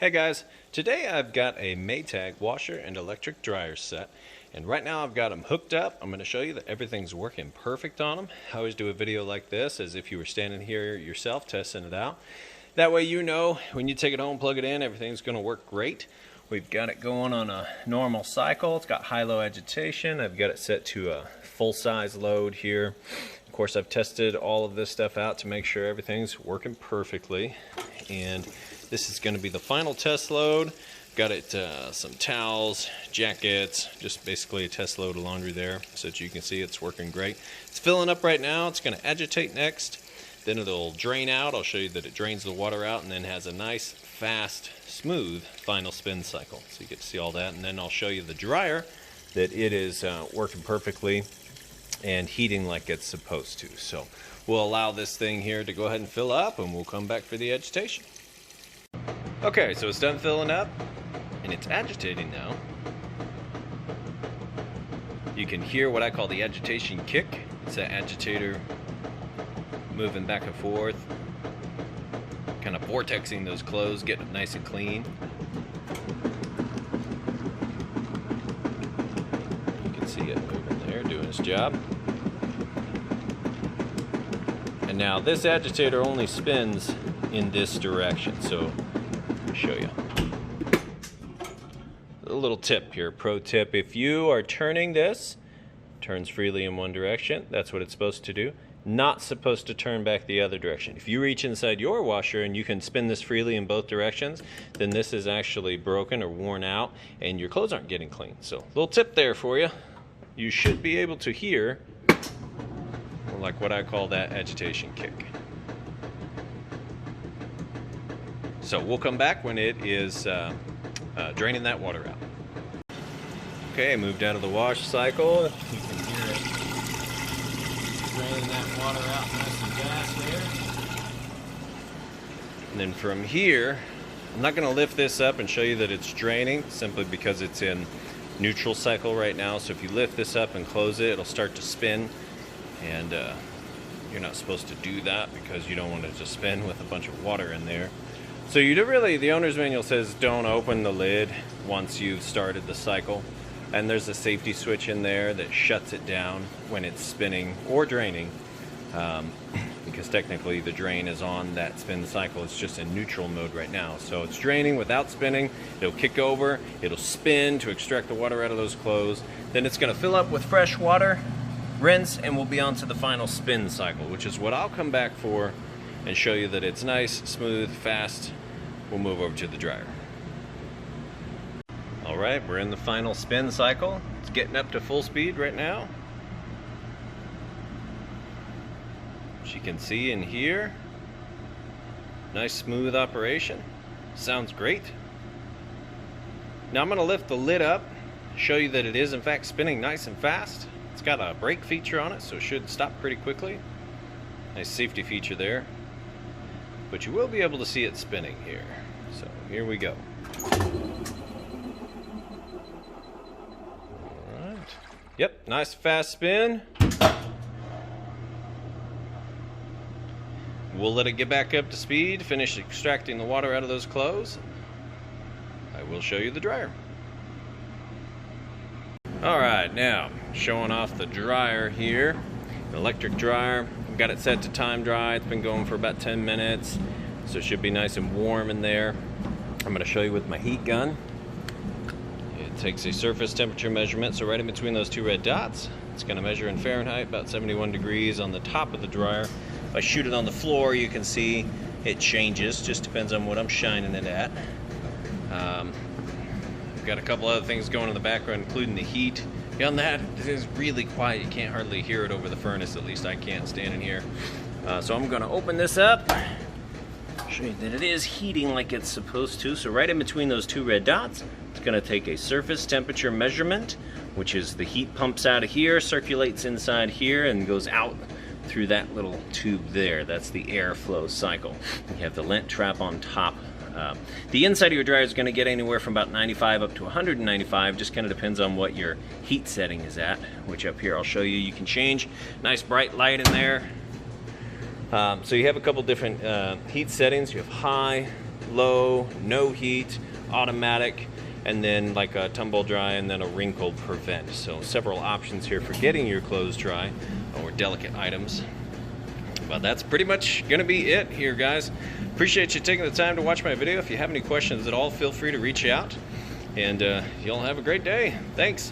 Hey guys, today I've got a Maytag washer and electric dryer set, and right now I've got them hooked up. I'm going to show you that everything's working perfect on them. I always do a video like this as if you were standing here yourself testing it out. That way you know when you take it home, plug it in, everything's going to work great. We've got it going on a normal cycle. It's got high-low agitation. I've got it set to a full-size load here. Of course, I've tested all of this stuff out to make sure everything's working perfectly. And this is going to be the final test load. Got it some towels, jackets, just basically a test load of laundry there so that you can see it's working great. It's filling up right now. It's going to agitate next. Then it'll drain out. I'll show you that it drains the water out and then has a nice, fast, smooth final spin cycle. So you get to see all that. And then I'll show you the dryer, that it is working perfectly and heating like it's supposed to. So we'll allow this thing here to go ahead and fill up and we'll come back for the agitation. Okay, so it's done filling up and it's agitating now. You can hear what I call the agitation kick. It's that agitator moving back and forth, kind of vortexing those clothes, getting them nice and clean. You can see it moving there, doing its job. And now this agitator only spins in this direction, so let me show you. A little tip here, pro tip: if you are turning this, turns freely in one direction, that's what it's supposed to do. Not supposed to turn back the other direction. If you reach inside your washer and you can spin this freely in both directions, then this is actually broken or worn out and your clothes aren't getting clean. So, little tip there for you. You should be able to hear, like what I call that agitation kick. So we'll come back when it is draining that water out. Okay, moved out of the wash cycle. You can hear it draining that water out nice and fast there. And then from here, I'm not going to lift this up and show you that it's draining simply because it's in neutral cycle right now. So if you lift this up and close it, it'll start to spin, and you're not supposed to do that because you don't want it to spin with a bunch of water in there. So you do really, the owner's manual says don't open the lid once you've started the cycle. And there's a safety switch in there that shuts it down when it's spinning or draining, because technically the drain is on that spin cycle. It's just in neutral mode right now. So it's draining without spinning. It'll kick over, it'll spin to extract the water out of those clothes. Then it's going to fill up with fresh water, rinse, and we'll be on to the final spin cycle, which is what I'll come back for and show you that it's nice, smooth, fast. We'll move over to the dryer. All right, we're in the final spin cycle. It's getting up to full speed right now. As you can see and hear, nice smooth operation. Sounds great. Now I'm going to lift the lid up, show you that it is in fact spinning nice and fast. It's got a brake feature on it, so it should stop pretty quickly. Nice safety feature there. But you will be able to see it spinning here. So here we go. Yep, nice fast spin. We'll let it get back up to speed, finish extracting the water out of those clothes. I will show you the dryer. Alright, now showing off the dryer here. The electric dryer. I've got it set to time dry. It's been going for about 10 minutes, so it should be nice and warm in there. I'm going to show you with my heat gun. It takes a surface temperature measurement, so right in between those two red dots, it's going to measure in Fahrenheit about 71 degrees on the top of the dryer. If I shoot it on the floor, you can see it changes, just depends on what I'm shining it at. I've got a couple other things going in the background, including the heat. Beyond that, it is really quiet. You can't hardly hear it over the furnace, at least I can't standing here. So I'm going to open this up, show you that it is heating like it's supposed to. So right in between those two red dots, it's going to take a surface temperature measurement, which is the heat pumps out of here, circulates inside here, and goes out through that little tube there. That's the airflow cycle. You have the lint trap on top. The inside of your dryer is going to get anywhere from about 95 up to 195, just kind of depends on what your heat setting is at, which up here I'll show you. You can change. Nice bright light in there. So you have a couple different heat settings. You have high, low, no heat, automatic, and then like a tumble dry and then a wrinkle prevent. So several options here for getting your clothes dry or delicate items. But that's pretty much gonna be it here, guys. Appreciate you taking the time to watch my video. If you have any questions at all, feel free to reach out, and y'all have a great day. Thanks.